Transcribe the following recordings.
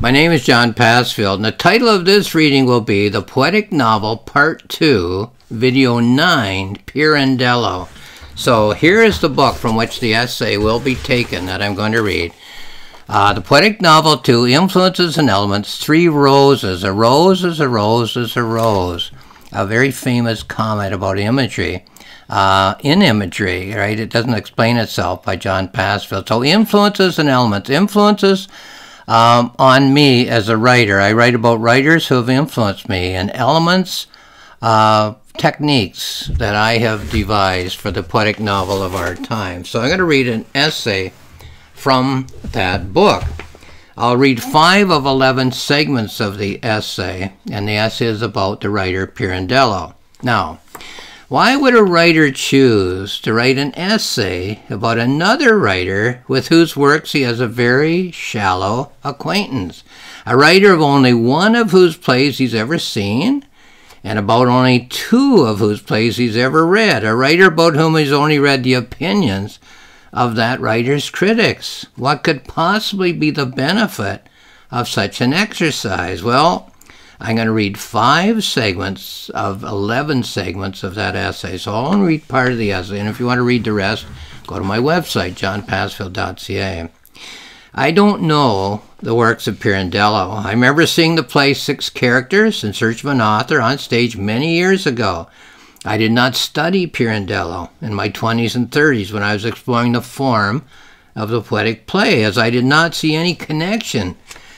My name is John Passfield, and the title of this reading will be The Poetic Novel Part 2, Video 9, Pirandello. So here is the book from which the essay will be taken that I'm going to read. The Poetic Novel 2, Influences and Elements, 3 Roses. A rose is a rose is a rose. A very famous comment about imagery. In imagery, right? It doesn't explain itself, by John Passfield. So influences and elements. Influences on me as a writer. I write about writers who have influenced me, and elements, techniques that I have devised for the poetic novel of our time. So I'm going to read an essay from that book. I'll read 5 of 11 segments of the essay, and the essay is about the writer Pirandello. Now, why would a writer choose to write an essay about another writer with whose works he has a very shallow acquaintance? A writer of only one of whose plays he's ever seen, and about only 2 of whose plays he's ever read. A writer about whom he's only read the opinions of that writer's critics. What could possibly be the benefit of such an exercise? Well, I'm going to read 5 segments of 11 segments of that essay. So I'll only read part of the essay, and if you want to read the rest, go to my website, johnpassfield.ca. I don't know the works of Pirandello. I remember seeing the play 6 Characters in Search of an Author on stage many years ago. I did not study Pirandello in my 20s and 30s when I was exploring the form of the poetic play, as I did not see any connection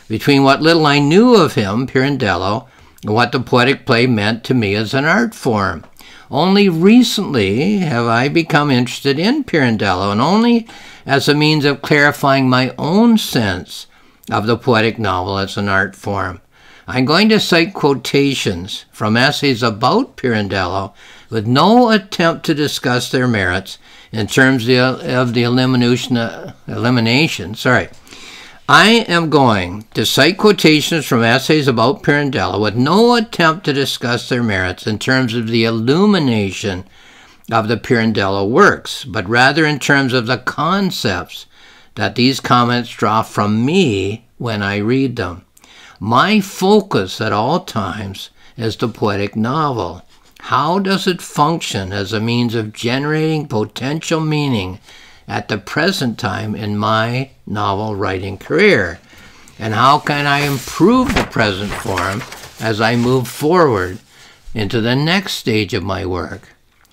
between what little I knew of him, Pirandello, and what the poetic play meant to me as an art form. Only recently have I become interested in Pirandello, and only as a means of clarifying my own sense of the poetic novel as an art form. I'm going to cite quotations from essays about Pirandello with no attempt to discuss their merits in terms of the elimination. I am going to cite quotations from essays about Pirandello with no attempt to discuss their merits in terms of the illumination of the Pirandello works, but rather in terms of the concepts that these comments draw from me when I read them. My focus at all times is the poetic novel. How does it function as a means of generating potential meaning at the present time in my novel writing career? And how can I improve the present form as I move forward into the next stage of my work?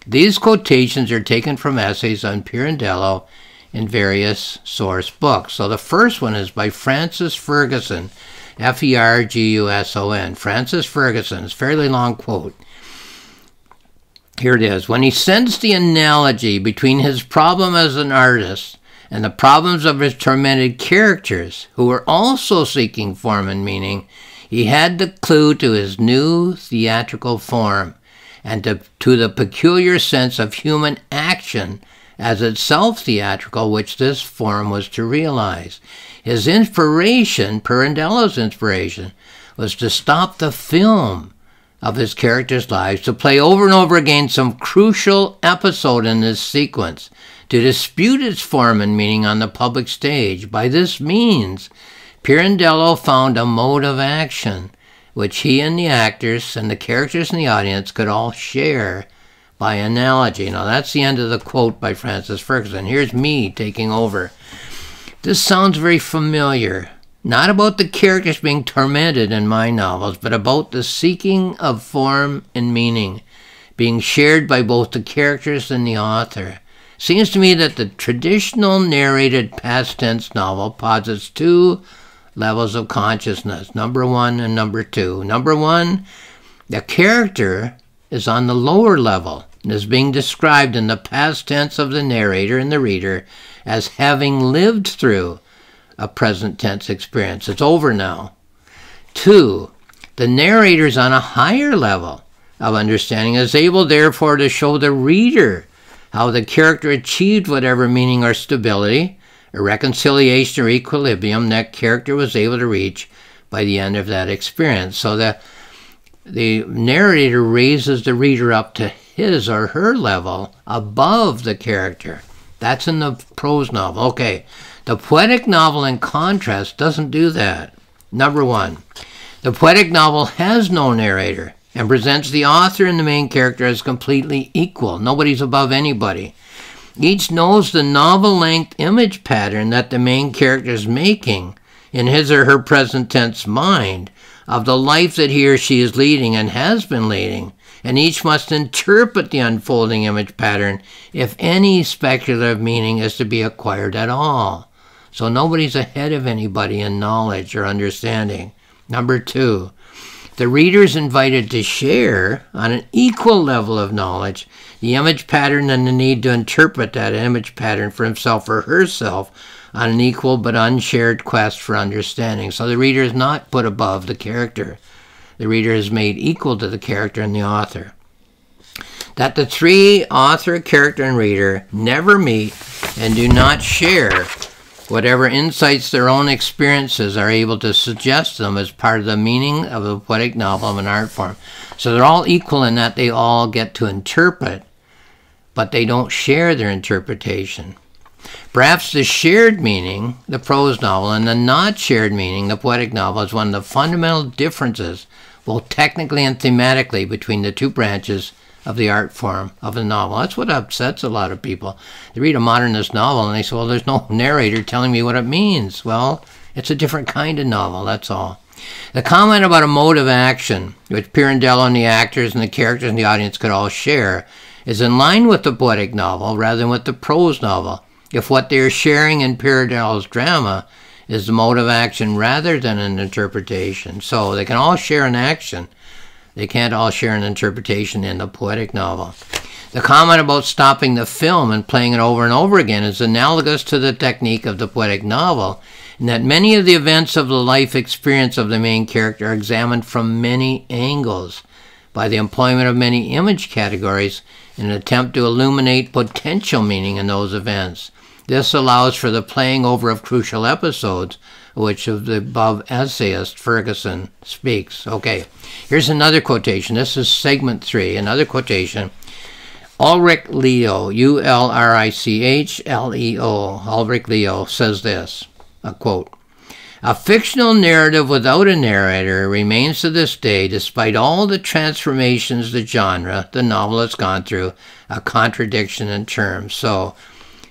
These quotations are taken from essays on Pirandello in various source books. So the first one is by Francis Ferguson, Ferguson. Francis Ferguson. It's a fairly long quote. Here it is. When he sensed the analogy between his problem as an artist and the problems of his tormented characters, who were also seeking form and meaning, he had the clue to his new theatrical form and to the peculiar sense of human action as itself theatrical, which this form was to realize. His inspiration, Pirandello's inspiration, was to stop the film of his characters' lives, to play over and over again some crucial episode in this sequence, to dispute its form and meaning on the public stage. By this means, Pirandello found a mode of action which he and the actors and the characters in the audience could all share by analogy. Now that's the end of the quote by Francis Ferguson. Here's me taking over. This sounds very familiar. Not about the characters being tormented in my novels, but about the seeking of form and meaning being shared by both the characters and the author. Seems to me that the traditional narrated past tense novel posits 2 levels of consciousness, number 1 and number 2. Number 1, the character is on the lower level and is being described in the past tense of the narrator and the reader as having lived through a present tense experience. It's over now. 2, the narrator is on a higher level of understanding, is able therefore to show the reader how the character achieved whatever meaning or stability, or reconciliation or equilibrium that character was able to reach by the end of that experience. So the narrator raises the reader up to his or her level above the character. That's in the prose novel. Okay, the poetic novel, in contrast, doesn't do that. Number one, the poetic novel has no narrator and presents the author and the main character as completely equal. Nobody's above anybody. Each knows the novel-length image pattern that the main character is making in his or her present tense mind of the life that he or she is leading and has been leading, and each must interpret the unfolding image pattern if any speculative meaning is to be acquired at all. So nobody's ahead of anybody in knowledge or understanding. Number two, the reader is invited to share on an equal level of knowledge the image pattern and the need to interpret that image pattern for himself or herself on an equal but unshared quest for understanding. So the reader is not put above the character. The reader is made equal to the character and the author. That the three, author, character, and reader, never meet and do not share whatever insights their own experiences are able to suggest them as part of the meaning of a poetic novel of an art form. So they're all equal in that they all get to interpret, but they don't share their interpretation. Perhaps the shared meaning, the prose novel, and the not shared meaning, the poetic novel, is one of the fundamental differences, both technically and thematically, between the two branches of the art form of the novel. That's what upsets a lot of people. They read a modernist novel and they say, well, there's no narrator telling me what it means. Well, it's a different kind of novel, that's all. The comment about a mode of action, which Pirandello and the actors and the characters and the audience could all share, is in line with the poetic novel rather than with the prose novel, if what they are sharing in Pirandello's drama is the mode of action rather than an interpretation. So they can all share an action. They can't all share an interpretation in the poetic novel. The comment about stopping the film and playing it over and over again is analogous to the technique of the poetic novel, in that many of the events of the life experience of the main character are examined from many angles by the employment of many image categories in an attempt to illuminate potential meaning in those events. This allows for the playing over of crucial episodes, which of the above essayist Ferguson speaks. Okay, here's another quotation. This is segment 3, another quotation. Ulrich Leo, U-L-R-I-C-H-L-E-O, Ulrich Leo says this, a quote, "A fictional narrative without a narrator remains to this day, despite all the transformations the genre, the novel, has gone through, a contradiction in terms." So,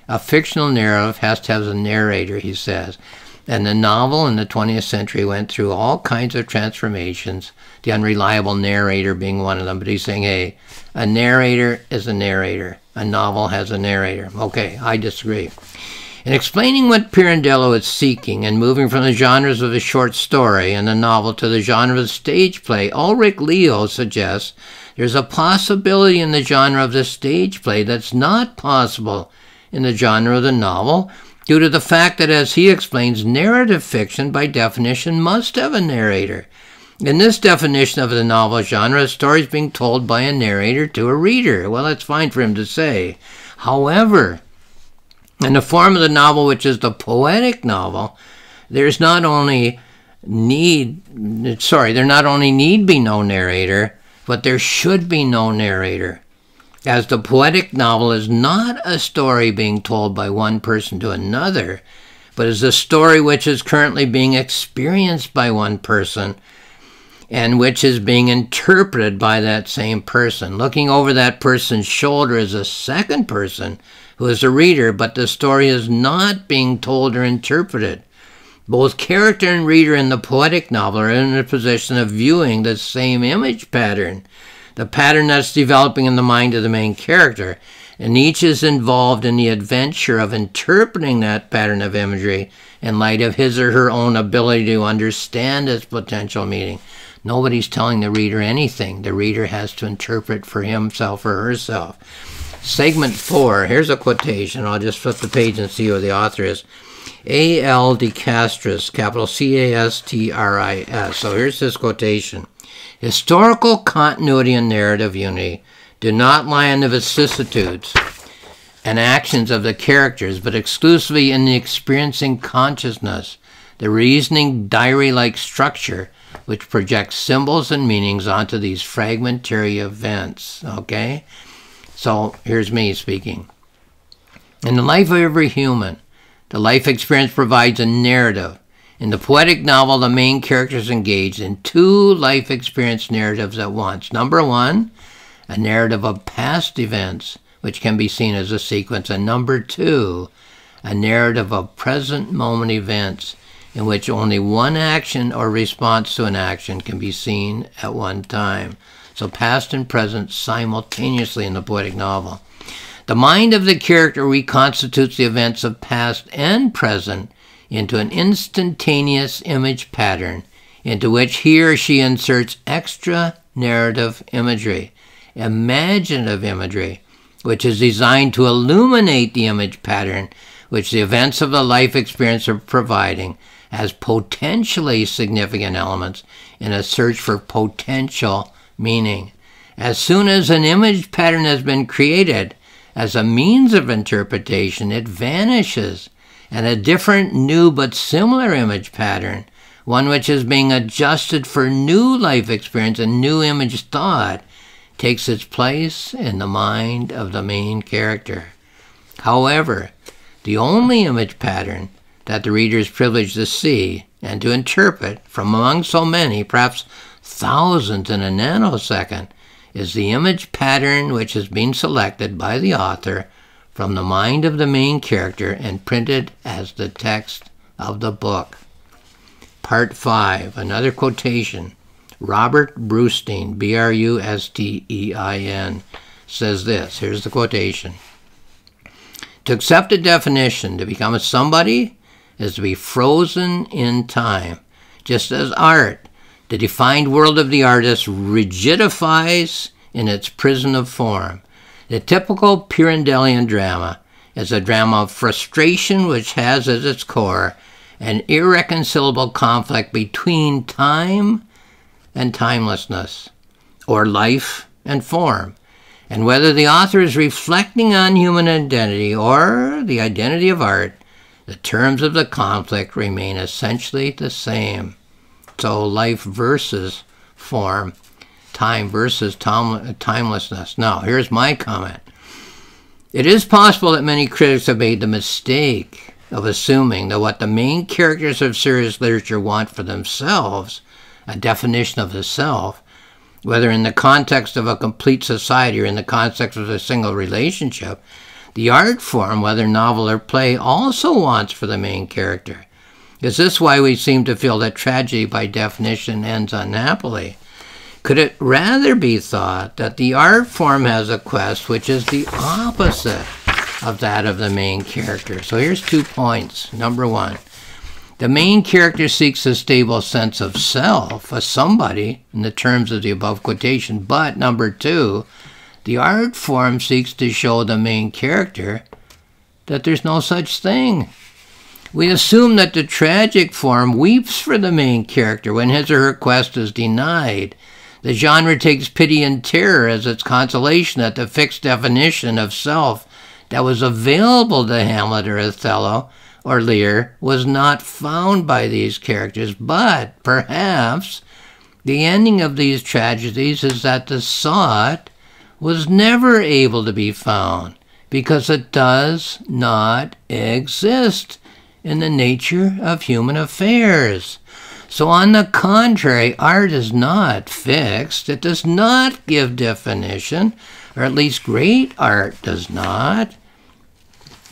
a fictional narrative has to have a narrator, he says. And the novel in the 20th century went through all kinds of transformations, the unreliable narrator being one of them. But he's saying, hey, a narrator is a narrator. A novel has a narrator. Okay, I disagree. In explaining what Pirandello is seeking and moving from the genres of the short story and the novel to the genre of the stage play, Ulrich Leo suggests there's a possibility in the genre of the stage play that's not possible in the genre of the novel, due to the fact that, as he explains, narrative fiction by definition must have a narrator. In this definition of the novel genre, a story is being told by a narrator to a reader. Well, that's fine for him to say. However, in the form of the novel, which is the poetic novel, there not only need be no narrator, but there should be no narrator. As the poetic novel is not a story being told by one person to another, but is a story which is currently being experienced by one person and which is being interpreted by that same person. Looking over that person's shoulder is a second person who is a reader, but the story is not being told or interpreted. Both character and reader in the poetic novel are in a position of viewing the same image pattern, the pattern that's developing in the mind of the main character, and each is involved in the adventure of interpreting that pattern of imagery in light of his or her own ability to understand its potential meaning. Nobody's telling the reader anything. The reader has to interpret for himself or herself. Segment 4, here's a quotation. I'll just flip the page and see who the author is. A.L. de Castris, capital C-A-S-T-R-I-S. So here's this quotation. "Historical continuity and narrative unity do not lie in the vicissitudes and actions of the characters, but exclusively in the experiencing consciousness, the reasoning diary-like structure which projects symbols and meanings onto these fragmentary events." Okay? So here's me speaking. "In the life of every human, the life experience provides a narrative In the poetic novel, the main character is engaged in two life experience narratives at once. Number one, a narrative of past events, which can be seen as a sequence. And number two, a narrative of present moment events, in which only one action or response to an action can be seen at one time. So past and present simultaneously in the poetic novel. The mind of the character reconstitutes the events of past and present into an instantaneous image pattern into which he or she inserts extra narrative imagery, imaginative imagery, which is designed to illuminate the image pattern which the events of the life experience are providing as potentially significant elements in a search for potential meaning. As soon as an image pattern has been created as a means of interpretation, it vanishes, and a different, new, but similar image pattern, one which is being adjusted for new life experience and new image thought, takes its place in the mind of the main character. However, the only image pattern that the reader is privileged to see and to interpret from among so many, perhaps thousands in a nanosecond, is the image pattern which has been selected by the author from the mind of the main character and printed as the text of the book. Part 5, another quotation. Robert Brustein, B-R-U-S-T-E-I-N, says this. Here's the quotation. To accept a definition, to become a somebody, is to be frozen in time. Just as art, the defined world of the artist rigidifies in its prison of form. The typical Pirandellian drama is a drama of frustration which has as its core an irreconcilable conflict between time and timelessness, or life and form, and whether the author is reflecting on human identity or the identity of art, the terms of the conflict remain essentially the same. So life versus form, time versus timelessness. Now, here's my comment. It is possible that many critics have made the mistake of assuming that what the main characters of serious literature want for themselves, a definition of the self, whether in the context of a complete society or in the context of a single relationship, the art form, whether novel or play, also wants for the main character. Is this why we seem to feel that tragedy by definition ends unhappily? Could it rather be thought that the art form has a quest which is the opposite of that of the main character? So here's 2 points. Number one, the main character seeks a stable sense of self, a somebody, in the terms of the above quotation. But number two, the art form seeks to show the main character that there's no such thing. We assume that the tragic form weeps for the main character when his or her quest is denied. The genre takes pity and terror as its consolation that the fixed definition of self that was available to Hamlet or Othello or Lear was not found by these characters. But perhaps the ending of these tragedies is that the sought was never able to be found because it does not exist in the nature of human affairs. So on the contrary, art is not fixed. It does not give definition, or at least great art does not.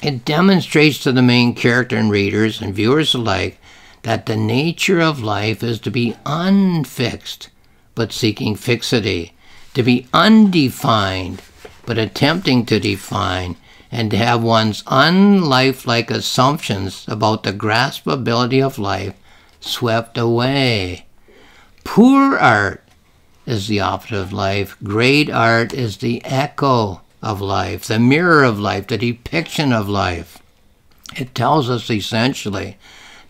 It demonstrates to the main character and readers and viewers alike that the nature of life is to be unfixed, but seeking fixity, to be undefined, but attempting to define, and to have one's unlifelike assumptions about the graspability of life swept away. Poor art is the opposite of life. Great art is the echo of life, the mirror of life, the depiction of life. It tells us essentially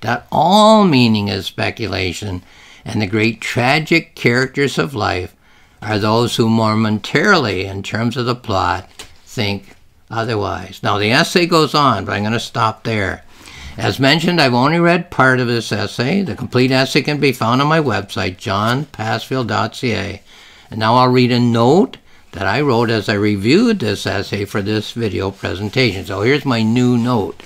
that all meaning is speculation, and the great tragic characters of life are those who momentarily, in terms of the plot, think otherwise. Now, the essay goes on, but I'm going to stop there. As mentioned, I've only read part of this essay. The complete essay can be found on my website, johnpassfield.ca. And now I'll read a note that I wrote as I reviewed this essay for this video presentation. So here's my new note.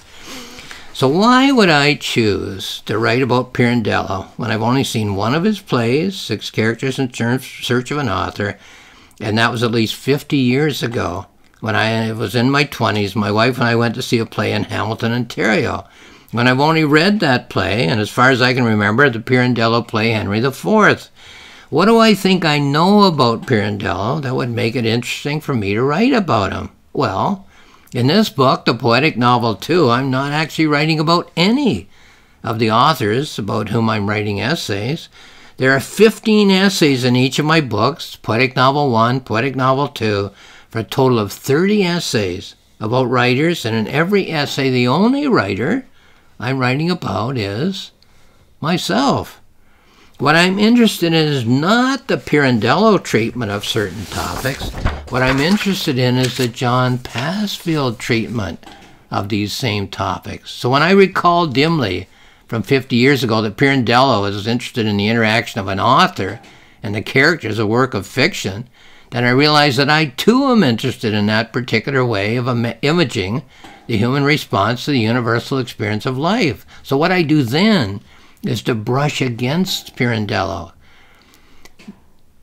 So why would I choose to write about Pirandello when I've only seen one of his plays, Six Characters in Search of an Author, and that was at least 50 years ago. When I was in my 20s, my wife and I went to see a play in Hamilton, Ontario. When I've only read that play, and as far as I can remember, the Pirandello play Henry IV. What do I think I know about Pirandello that would make it interesting for me to write about him? Well, in this book, the Poetic Novel 2, I'm not actually writing about any of the authors about whom I'm writing essays. There are 15 essays in each of my books, Poetic Novel 1, Poetic Novel 2, for a total of 30 essays about writers, and in every essay, the only writer I'm writing about is myself. What I'm interested in is not the Pirandello treatment of certain topics. What I'm interested in is the John Passfield treatment of these same topics. So when I recall dimly from 50 years ago that Pirandello is interested in the interaction of an author and the characters of a work of fiction, then I realize that I too am interested in that particular way of imaging the human response to the universal experience of life. So what I do then is to brush against Pirandello.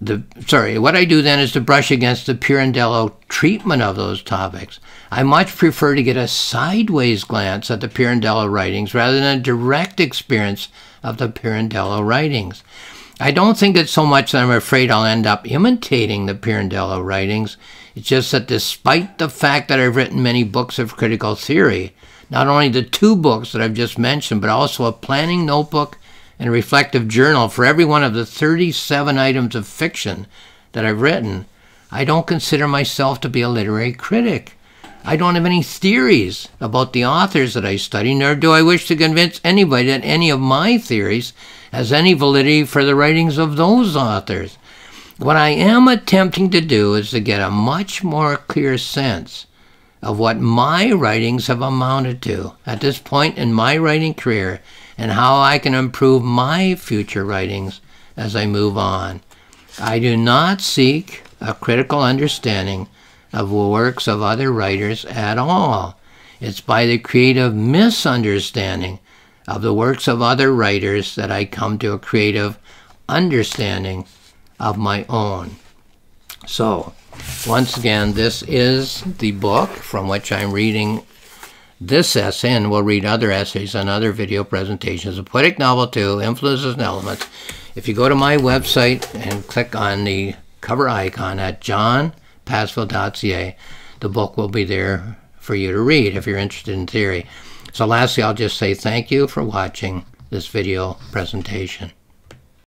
What I do then is to brush against the Pirandello treatment of those topics. I much prefer to get a sideways glance at the Pirandello writings rather than a direct experience of the Pirandello writings. I don't think it's so much that I'm afraid I'll end up imitating the Pirandello writings. It's just that despite the fact that I've written many books of critical theory, not only the 2 books that I've just mentioned, but also a planning notebook and a reflective journal for every one of the 37 items of fiction that I've written, I don't consider myself to be a literary critic. I don't have any theories about the authors that I study, nor do I wish to convince anybody that any of my theories has any validity for the writings of those authors. What I am attempting to do is to get a much more clear sense of what my writings have amounted to at this point in my writing career and how I can improve my future writings as I move on. I do not seek a critical understanding of the works of other writers at all. It's by the creative misunderstanding of the works of other writers that I come to a creative understanding of my own. So, once again, this is the book from which I'm reading this essay, and we'll read other essays and other video presentations. A Poetic Novel 2, Influences and Elements. If you go to my website and click on the cover icon at johnpassfield.ca, the book will be there for you to read if you're interested in theory. So lastly, I'll just say thank you for watching this video presentation.